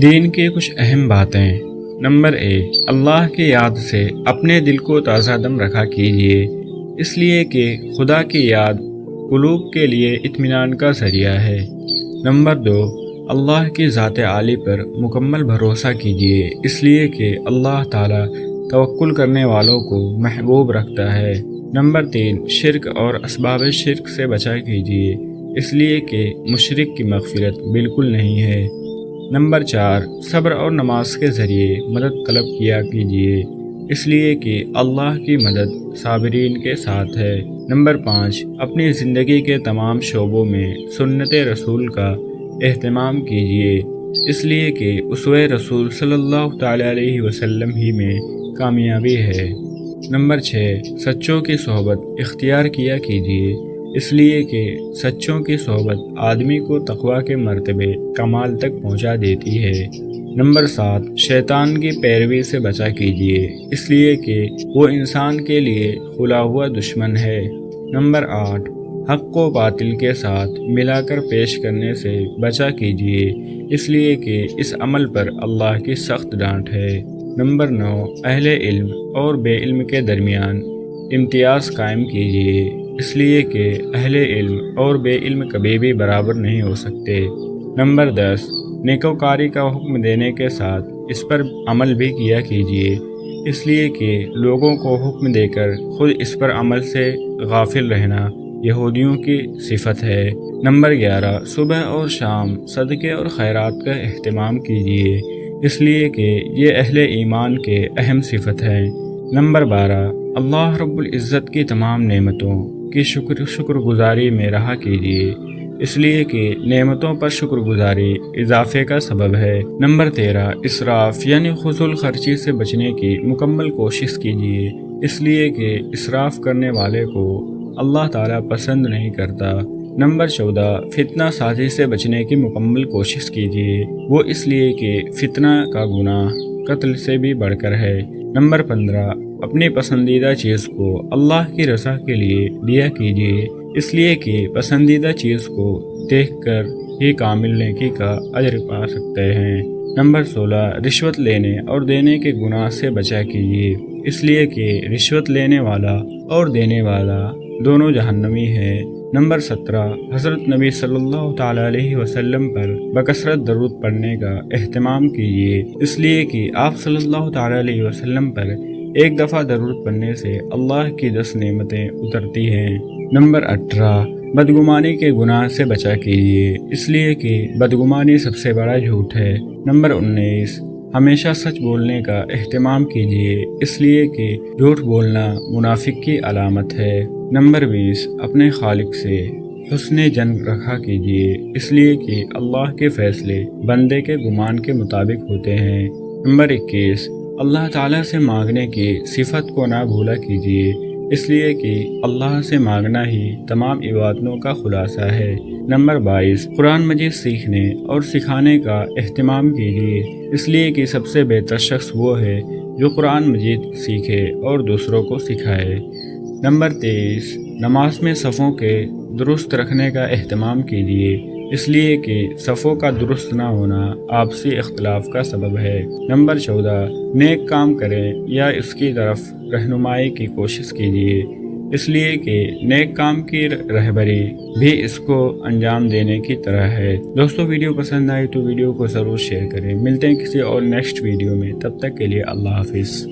دین کی کچھ اہم باتیں۔ نمبر 1، اللہ کی یاد سے اپنے دل کو تازہ دم رکھا کیجیے، اس لیے کہ خدا کی یاد قلوب کے لیے اطمینان کا ذریعہ ہے۔ نمبر 2، اللہ کی ذات عالی پر مکمل بھروسہ کیجیے، اس لیے کہ اللہ تعالیٰ توکل کرنے والوں کو محبوب رکھتا ہے۔ نمبر 3، شرک اور اسباب شرک سے بچا کیجیے، اس لیے کہ مشرک کی مغفرت بالکل نہیں ہے۔ نمبر 4، صبر اور نماز کے ذریعے مدد طلب کیا کیجیے، اس لیے کہ اللہ کی مدد صابرین کے ساتھ ہے۔ نمبر 5، اپنی زندگی کے تمام شعبوں میں سنت رسول کا اہتمام کیجیے، اس لیے کہ اسوہ رسول صلی اللہ تعالیٰ علیہ وسلم ہی میں کامیابی ہے۔ نمبر 6، سچوں کی صحبت اختیار کیا کیجیے، اس لیے کہ سچوں کی صحبت آدمی کو تقوی کے مرتبے کمال تک پہنچا دیتی ہے۔ نمبر 7، شیطان کی پیروی سے بچا کیجیے، اس لیے کہ وہ انسان کے لیے کھلا ہوا دشمن ہے۔ نمبر 8، حق و باطل کے ساتھ ملا کر پیش کرنے سے بچا کیجیے، اس لیے کہ اس عمل پر اللہ کی سخت ڈانٹ ہے۔ نمبر 9، اہل علم اور بے علم کے درمیان امتیاز قائم کیجیے، اس لیے کہ اہل علم اور بے علم کبھی بھی برابر نہیں ہو سکتے۔ نمبر 10، نیکوکاری کا حکم دینے کے ساتھ اس پر عمل بھی کیا کیجیے، اس لیے کہ لوگوں کو حکم دے کر خود اس پر عمل سے غافل رہنا یہودیوں کی صفت ہے۔ نمبر 11، صبح اور شام صدقے اور خیرات کا اہتمام کیجیے، اس لیے کہ یہ اہل ایمان کے اہم صفت ہے۔ نمبر 12، اللہ رب العزت کی تمام نعمتوں کی شکر گزاری میں رہا کیجیے، اس لیے کہ نعمتوں پر شکر گزاری اضافے کا سبب ہے۔ نمبر 13، اسراف یعنی فضول خرچی سے بچنے کی مکمل کوشش کیجیے، اس لیے کہ اسراف کرنے والے کو اللہ تعالیٰ پسند نہیں کرتا۔ نمبر 14، فتنہ سازی سے بچنے کی مکمل کوشش کیجیے، وہ اس لیے کہ فتنہ کا گناہ قتل سے بھی بڑھ کر ہے۔ نمبر 15، اپنی پسندیدہ چیز کو اللہ کی رضا کے لیے دیا کیجیے، اس لیے کہ پسندیدہ چیز کو دیکھ کر ہی کامل نیکی کا اجر پا سکتے ہیں۔ نمبر 16، رشوت لینے اور دینے کے گناہ سے بچا کیجیے، اس لیے کہ رشوت لینے والا اور دینے والا دونوں جہنمی ہیں۔ نمبر 17، حضرت نبی صلی اللہ تعالیٰ علیہ وسلم پر بکثرت درود پڑھنے کا اہتمام کیجیے، اس لیے کہ آپ صلی اللہ تعالیٰ علیہ وسلم پر ایک دفعہ درود پڑھنے سے اللہ کی 10 نعمتیں اترتی ہیں۔ نمبر 18، بدگمانی کے گناہ سے بچا کیجیے، اس لیے کہ بدگمانی سب سے بڑا جھوٹ ہے۔ نمبر 19، ہمیشہ سچ بولنے کا اہتمام کیجیے، اس لیے کہ جھوٹ بولنا منافق کی علامت ہے۔ نمبر 20، اپنے خالق سے حسن جن رکھا کیجیے، اس لیے کہ اللہ کے فیصلے بندے کے گمان کے مطابق ہوتے ہیں۔ نمبر 21، اللہ تعالیٰ سے مانگنے کی صفت کو نہ بھولا کیجیے، اس لیے کہ اللہ سے مانگنا ہی تمام عبادتوں کا خلاصہ ہے۔ نمبر 22، قرآن مجید سیکھنے اور سکھانے کا اہتمام کیجیے، اس لیے کہ سب سے بہتر شخص وہ ہے جو قرآن مجید سیکھے اور دوسروں کو سکھائے۔ نمبر 23، نماز میں صفوں کے درست رکھنے کا اہتمام کیجیے، اس لیے کہ صفوں کا درست نہ ہونا آپسی اختلاف کا سبب ہے۔ نمبر 14، نیک کام کریں یا اس کی طرف رہنمائی کی کوشش کیجیے، اس لیے کہ نیک کام کی رہبری بھی اس کو انجام دینے کی طرح ہے۔ دوستو، ویڈیو پسند آئی تو ویڈیو کو ضرور شیئر کریں۔ ملتے ہیں کسی اور نیکسٹ ویڈیو میں، تب تک کے لیے اللہ حافظ۔